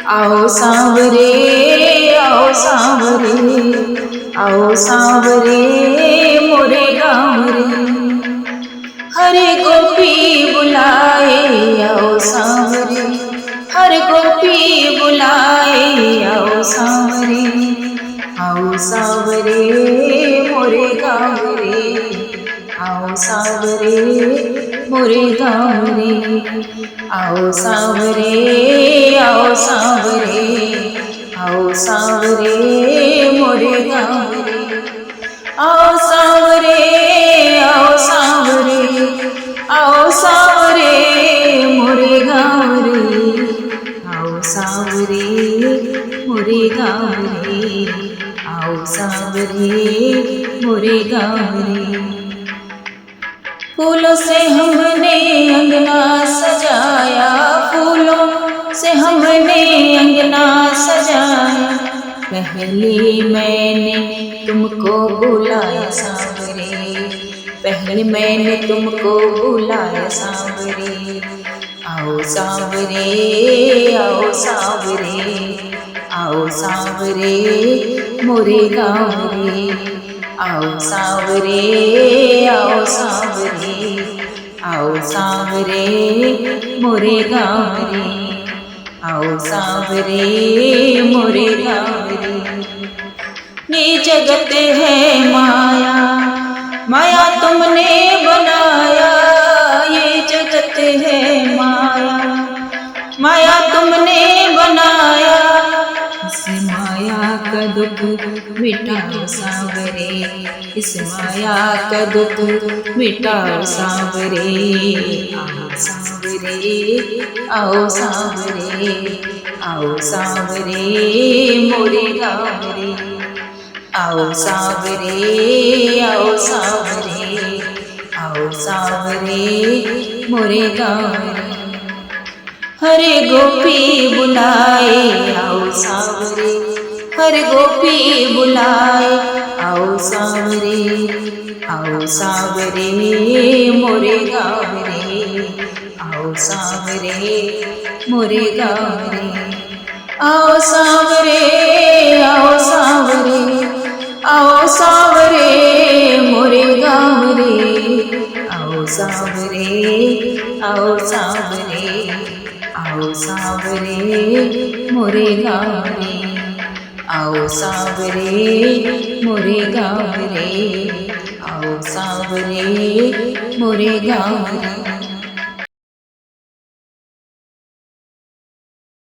आओ सांवरे, आओ सांवरे, आओ सांवरे मोरे गाँव रे। हरे गोपी बुलाए आओ सांवरे, हर गोपी बुलाए आओ सांवरे। आओ सांवरे मोरे गाँव रे, आओ सांवरे मोरे गाँव रे। आओ सांवरे, आओ सांवरे, आओ सांवरे मोरे गाँव रे। आओ सांवरे, आओ सांवरे, आओ सांवरे मोरे गाँव रे। आओ सांवरे मोरे गाँव रे, आओ सांवरे मोरे गाँव रे। फूलों से हमने अंगना सजाया, फूलों से हमने अंगना सजाया। पहले मैंने तुमको बुलाया सांवरे, पहले मैंने तुमको बुलाया सांवरे। आओ सांवरे, आओ सांवरे, आओ सांवरे मोरे गाँव रे। आओ सांवरे, आओ सांवरे, आओ सांवरे मोरे गाँव रे। आओ सांवरे मोरे गाँव रे। ये जगत है माया, माया तुमने बनाया। ये जगत है माया, माया तुमने बनाया। इस माया का दुख मिटाओ सांवरे, इस माया का दुख मिटाओ सांवरे। आओ सांवरे, आओ सांवरे, आओ सांवरे मोरे गाँव रे। आओ सांवरे, आओ सांवरे, आओ सांवरे मोरे गाँव रे। हरे गोपी बुलाए आओ सांवरे, हर गोपी बुलाए आओ सांवरे। आओ सांवरे मोरे गाँव रे, आओ सांवरे मोरे गाँव रे। आओ सांवरे, आओ सांवरे, आओ सांवरे मोरे गाँव रे। आओ सांवरे, आओ सांवरे, आओ सांवरे मोरे गाँव रे। आओ सांवरे मोरे गाँव रे, आओ सांवरे मोरे गाँव रे।